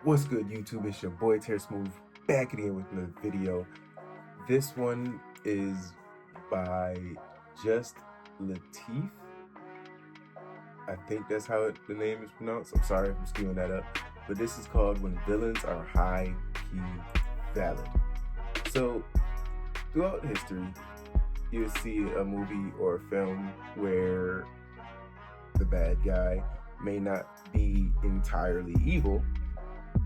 What's good, YouTube? It's your boy Smooth back again with another video. This one is by Just Latif. I think that's how the name is pronounced. I'm sorry if I'm screwing that up. But this is called When Villains Are High-Key Valid. So, throughout history, you'll see a movie or a film where the bad guy may not be entirely evil.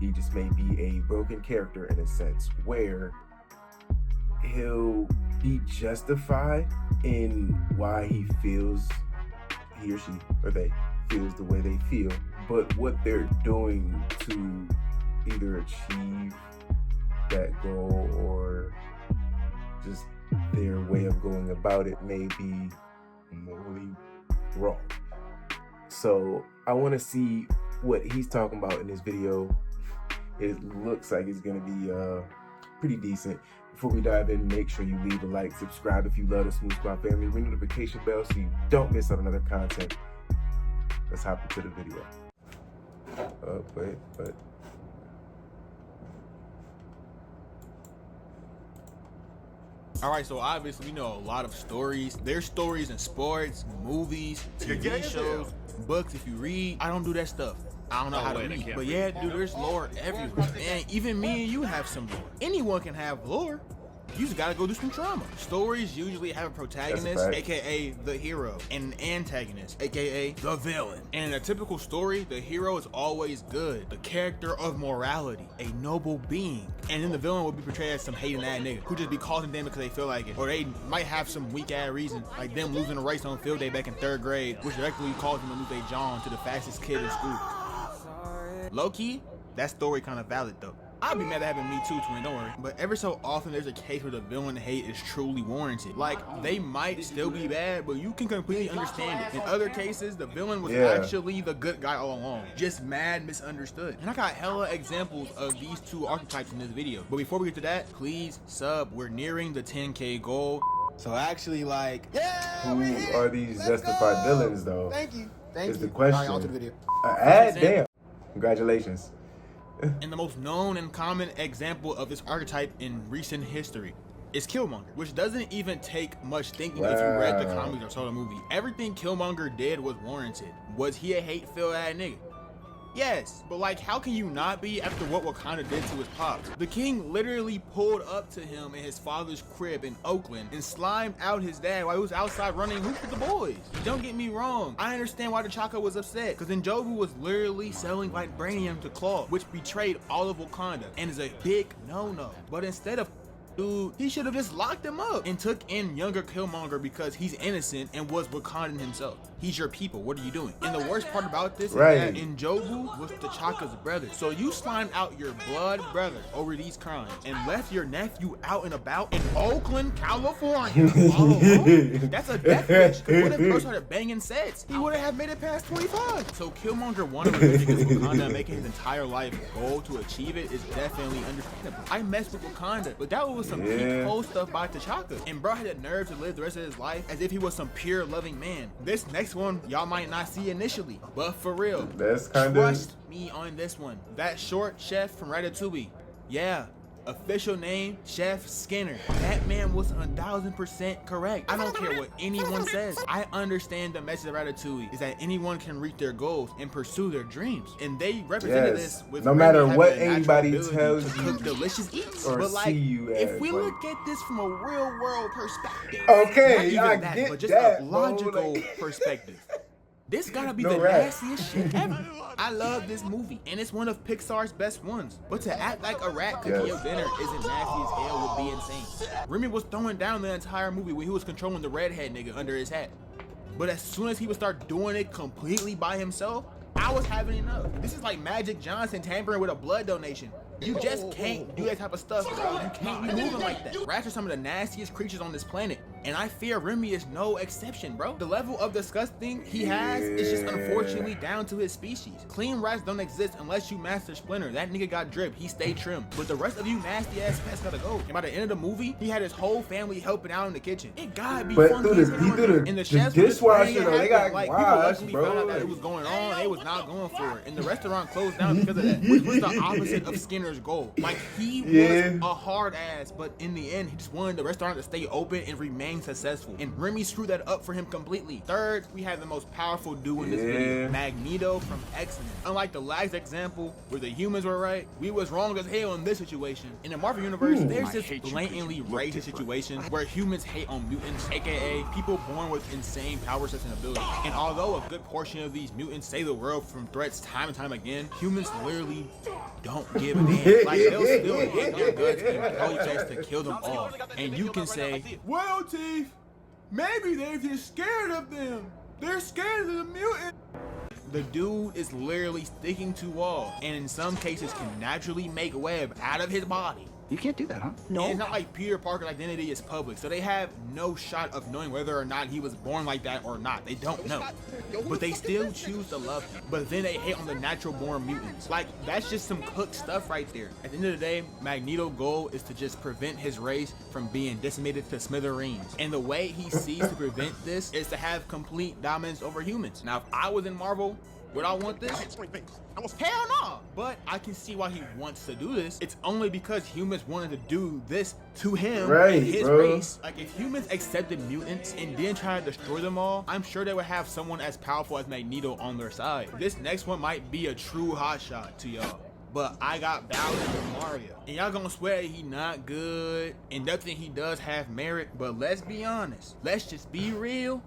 He just may be a broken character in a sense, where he'll be justified in why he or she or they feels the way they feel, but what they're doing to either achieve that goal or just their way of going about it may be morally wrong. So I want to see what he's talking about in this video. It looks like it's going to be pretty decent. Before we dive in, make sure you leave a like, subscribe if you love the Smooth Squad family, ring the notification bell so you don't miss out on other content. Let's hop into the video. But Alright, so obviously we know a lot of stories. There's stories in sports, movies, TV shows, books if you read. I don't do that stuff. I don't know how to read. But yeah, dude, there's lore everywhere. And even me and you have some lore. Anyone can have lore. You just gotta go do some trauma. Stories usually have a protagonist, aka the hero, and an antagonist, aka the villain. And in a typical story, the hero is always good, the character of morality, a noble being. And then the villain will be portrayed as some hating ass nigga who just be causing damage because they feel like it. Or they might have some weak ass reason, like them losing a race on field day back in 3rd grade, which directly caused them to lose their John to the fastest kid in school. Low key, that story kind of valid though. I'd be mad at having Me Too, twin, don't worry. But every so often there's a case where the villain hate is truly warranted. Like, they might still be bad, but you can completely understand it. In other cases, the villain was actually the good guy all along. Just mad misunderstood. And I got hella examples of these two archetypes in this video. But before we get to that, please sub. We're nearing the 10K goal. So actually, like, who are these justified villains though? Thank you. Is the question. All right, on to the video. Damn. Congratulations. And the most known and common example of this archetype in recent history is Killmonger, which doesn't even take much thinking if you read the comics or saw the movie. Everything Killmonger did was warranted. Was he a hate-filled ass nigga? Yes, but like, how can you not be after what Wakanda did to his pops? The king literally pulled up to him in his father's crib in Oakland and slimed out his dad while he was outside running hoops with the boys. Don't get me wrong, I understand why T'Chaka was upset, because N'Jobu was literally selling vibranium to Claw, which betrayed all of Wakanda and is a big no-no. But instead of dude, he should have just locked him up and took in younger Killmonger because he's innocent and was Wakandan himself. He's your people. What are you doing? And the worst part about this is that N'Jobu was T'Chaka's brother. So you slimed out your blood brother over these crimes and left your nephew out and about in Oakland, California. That's a death wish. What if Bro started banging sets? He wouldn't have made it past 25. So Killmonger wanted to make his Wakanda and making his entire life goal to achieve it is definitely understandable. I messed with Wakanda, but that was some peak hole stuff by T'Chaka. And bro had the nerve to live the rest of his life as if he was some pure loving man. This next one y'all might not see initially, but for real, trust me on this one. That short chef from Ratatouille, yeah, official name Chef Skinner. That man was 1000% correct. I don't care what anyone says. I understand the message of Ratatouille is that anyone can reach their goals and pursue their dreams, and they represented this with no matter what anybody tells you, cook delicious eats. Or but like, see you if we look at this from a real world perspective, okay, not even that, but just a logical perspective. This gotta be the nastiest shit ever. I love this movie, and it's one of Pixar's best ones. But to act like a rat cooking your dinner isn't nasty as hell would be insane. Remy was throwing down the entire movie when he was controlling the redhead nigga under his hat. But as soon as he would start doing it completely by himself, I was having enough. This is like Magic Johnson tampering with a blood donation. You just can't do that type of stuff, bro. You can't be moving like that. Rats are some of the nastiest creatures on this planet. And I fear Remy is no exception, bro. The level of disgusting he has is just unfortunately down to his species. Clean rats don't exist unless you master Splinter. That nigga got drip, he stayed trim. But the rest of you nasty ass pets gotta go. And by the end of the movie, he had his whole family helping out in the kitchen. It gotta be fun. And the chefs dishwasher, though, they got like, washed, people found out that bro. it was going on, they was not going for it. And the restaurant closed down because of that, which was the opposite of Skinner's goal. Like, he was a hard ass, but in the end, he just wanted the restaurant to stay open and remain successful. And Remy screwed that up for him completely. Third, we have the most powerful dude in this video, Magneto from X-Men. Unlike the last example where the humans were right, we was wrong as hell in this situation. In the Marvel universe, there's this blatantly racist situation where humans hate on mutants, aka people born with insane power sets and abilities. And although a good portion of these mutants save the world from threats time and time again, humans literally don't give a damn. Like, they'll still hit their guts and protest to kill them all. And you can say, well, Teeth, maybe they're just scared of them. They're scared of the mutant. The dude is literally sticking to walls, and in some cases can naturally make web out of his body. You can't do that, huh? No. And it's not like Peter Parker's identity is public, so they have no shot of knowing whether or not he was born like that or not. They don't know. But they still choose to love him. But then they hate on the natural born mutants. Like, that's just some cooked stuff right there. At the end of the day, Magneto's goal is to just prevent his race from being decimated to smithereens. And the way he sees to prevent this is to have complete dominance over humans. Now, if I was in Marvel, would I want this? Hell no! But I can see why he wants to do this. It's only because humans wanted to do this to him and his race. Like, if humans accepted mutants and didn't try to destroy them all, I'm sure they would have someone as powerful as Magneto on their side. This next one might be a true hotshot to y'all, but I got Bowser and Mario. And y'all gonna swear he not good, and nothing he does have merit, but let's be honest. Let's just be real.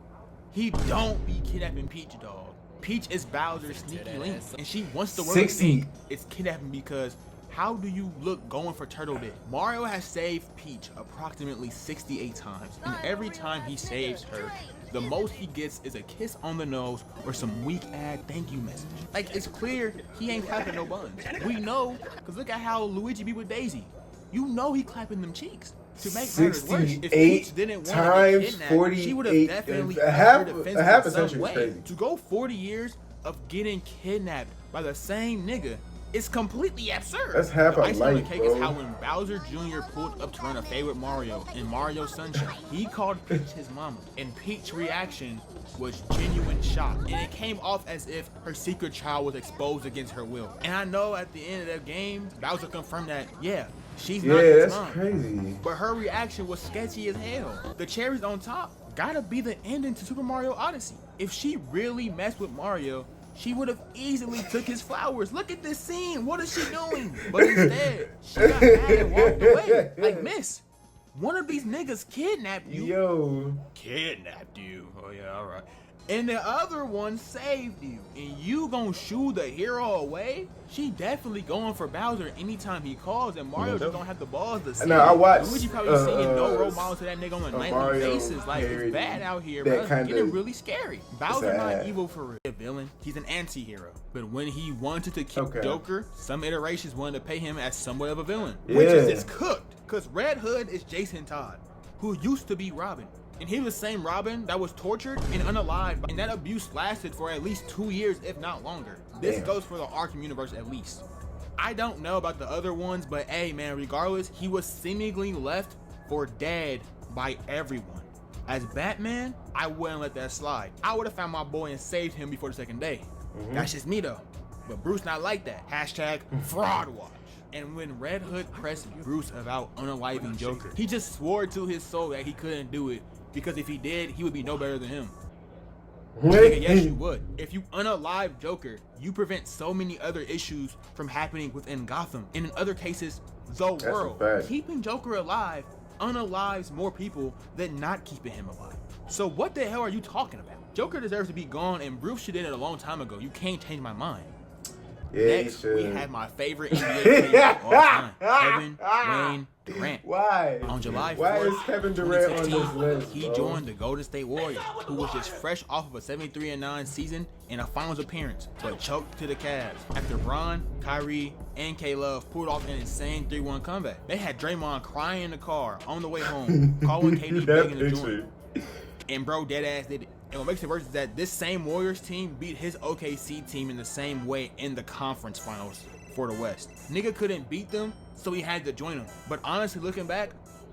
He don't be kidnapping Peach, dog. Peach is Bowser's sneaky link, and she wants the world to think it's kidnapping because how do you look going for Turtle Dick? Mario has saved Peach approximately 68 times, and every time he saves her, the most he gets is a kiss on the nose or some weak-ass thank you message. Like, it's clear he ain't clapping no buns. We know, because look at how Luigi be with Daisy. You know he clapping them cheeks. To make matters worse, if Peach didn't want to get kidnapped, she would have definitely half a century crazy. To go 40 years of getting kidnapped by the same nigga is completely absurd. That's half a life, on the cake bro. Is how when Bowser Jr. pulled up to run a fade with Mario in Mario Sunshine, he called Peach his mama, and Peach's reaction was genuine shock, and it came off as if her secret child was exposed against her will. And I know at the end of that game, Bowser confirmed that, yeah, she's not his mom. Crazy. But her reaction was sketchy as hell. The cherries on top gotta be the ending to Super Mario Odyssey. If she really messed with Mario, she would have easily took his flowers. Look at this scene. What is she doing? But instead, she got mad and walked away. Like, miss, one of these niggas kidnapped you. Yo. Kidnapped you. Oh, yeah, all right. And the other one saved you, and you gonna shoo the hero away? She definitely going for Bowser anytime he calls, and Mario just don't have the balls to see. No, I watched. Luigi probably seeing no role model to that nigga on a nightly basis. Like, it's bad out here, bro. It's getting really scary. Bowser not evil for real. A villain, he's an anti-hero. But when he wanted to kill Joker, some iterations wanted to pay him as somewhat of a villain, which is just cooked. Cause Red Hood is Jason Todd, who used to be Robin. And he was the same Robin that was tortured and unalived, and that abuse lasted for at least 2 years, if not longer. This goes for the Arkham universe at least. I don't know about the other ones, but hey man, regardless, he was seemingly left for dead by everyone. As Batman, I wouldn't let that slide. I would have found my boy and saved him before the second day. That's just me though. But Bruce not like that. Hashtag fraud watch. And when Red Hood pressed Bruce about unaliving Joker, he just swore to his soul that he couldn't do it, because if he did, he would be no better than him. Nigga, yes, you would. If you unalive Joker, you prevent so many other issues from happening within Gotham, and in other cases, the world. Keeping Joker alive unalives more people than not keeping him alive. So what the hell are you talking about? Joker deserves to be gone, and Bruce should have did it a long time ago. You can't change my mind. Next, we have my favorite NBA player of all time, Kevin Wayne Durant. Why? On July 4th, Why is Kevin Durant on this 2016, list, he bro? joined the Golden State Warriors, who was just fresh off of a 73-9 season and a finals appearance, but choked to the Cavs after Bron, Kyrie, and K-Love pulled off an insane 3-1 comeback. They had Draymond crying in the car on the way home, calling KD begging to join. And bro, deadass did it. And what makes it worse is that this same Warriors team beat his OKC team in the same way in the conference finals for the West. Nigga couldn't beat them, so he had to join them. But honestly, looking back,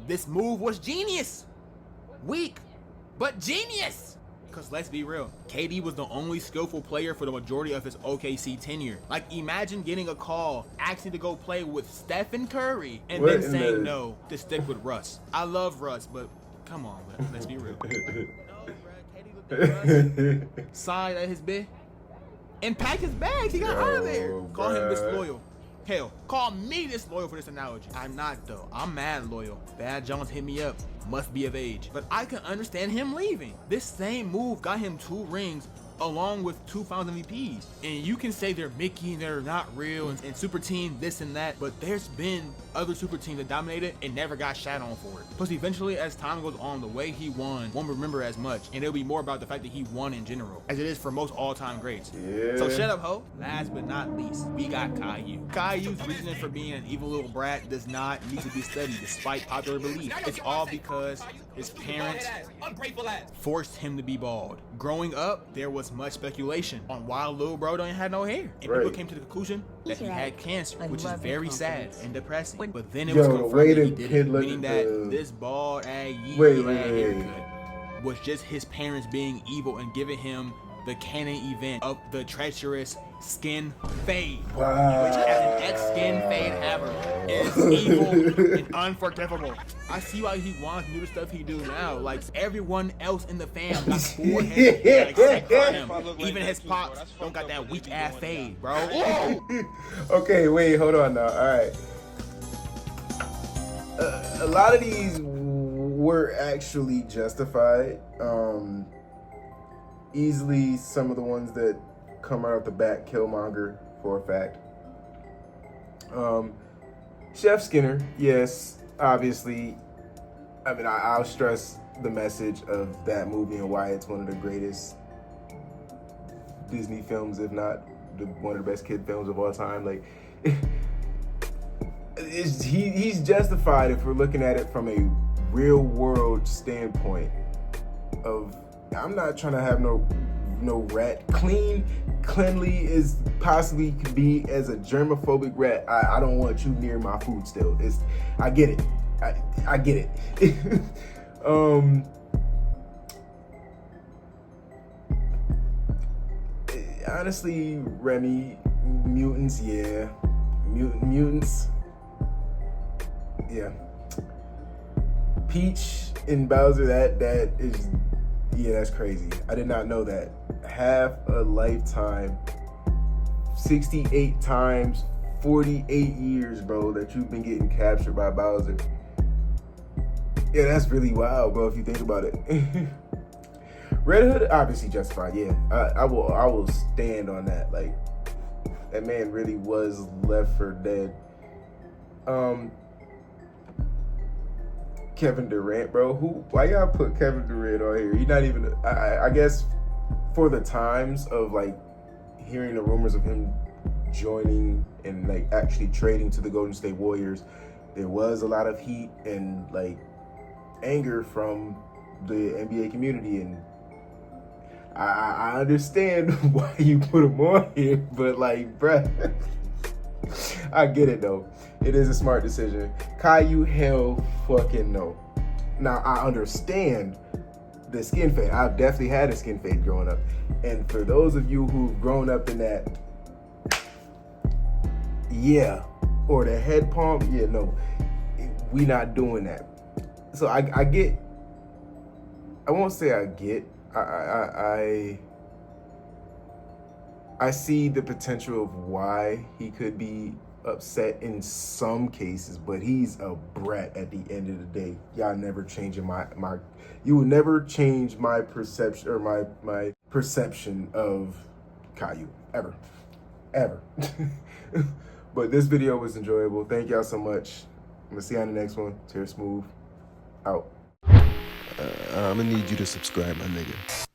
this move was genius. Weak, but genius. Because let's be real, KD was the only skillful player for the majority of his OKC tenure. Like, imagine getting a call asking to go play with Stephen Curry and then saying no to stick with Russ. I love Russ, but come on, man, let's be real. No, bro, KD looked at Russ, sighed at his bed, and packed his bags. He got out of there. Call him disloyal. Hell, call me disloyal for this analogy. I'm not, though. I'm mad loyal. Bad Jones hit me up. Must be of age. But I can understand him leaving. This same move got him 2 rings along with 2 finals MVPs. And you can say they're Mickey and they're not real and super team this and that, but there's been other super teams that dominated and never got shat on for it. Plus, eventually, as time goes on, the way he won won't remember as much, and it'll be more about the fact that he won in general, as it is for most all-time greats. Yeah. So shut up, ho. Last but not least, we got Caillou. Caillou's reasoning for being an evil little brat does not need to be studied, despite popular belief. It's all because his parents forced him to be bald. Growing up, there was much speculation on why little bro don't have no hair, and people came to the conclusion that he had cancer, which is very sad and depressing. But then it was confirmed that he did it, meaning that this bald ass haircut was just his parents being evil and giving him the canon event of the treacherous skin fade, which as an ex-skin fade haver is evil and unforgivable. I see why he wants to do the stuff he do now. Like, everyone else in the fam got full hair, except for him. Even his pops don't got that weak ass fade, bro. Okay, wait, hold on now. All right. A lot of these were actually justified. Easily some of the ones that come out of the bat, Killmonger for a fact. Chef Skinner, yes, obviously. I mean, I'll stress the message of that movie and why it's one of the greatest Disney films, if not one of the best kid films of all time. Like, he's justified if we're looking at it from a real world standpoint of, I'm not trying to have no rat. Cleanly is possibly could be as a germophobic rat. I don't want you near my food still. I get it. I get it. Honestly, Remy, mutants, yeah. Mutants. Yeah. Peach and Bowser, that is, yeah, that's crazy. I did not know that. Half a lifetime, 68 times, 48 years, bro, that you've been getting captured by Bowser. Yeah, that's really wild, bro, if you think about it. Red Hood, obviously justified, yeah. I will stand on that. Like, that man really was left for dead. Kevin Durant, bro. Why y'all put Kevin Durant on here? He not even, I guess for the times of like hearing the rumors of him joining and like actually trading to the Golden State Warriors, there was a lot of heat and like anger from the NBA community, and I understand why you put him on here, but like, bruh, I get it though. It is a smart decision. Caillou, hell fucking no. Now, I understand the skin fade. I've definitely had a skin fade growing up. And for those of you who've grown up in that, yeah, or the head palm, yeah, no, we not doing that. So I get, I won't say I get, I see the potential of why he could be upset in some cases, but he's a brat at the end of the day. Y'all never changing you will never change my perception or my perception of Caillou ever. But this video was enjoyable. Thank y'all so much. gonna see you on the next one. Tear Smooth out. I'm gonna need you to subscribe, my nigga.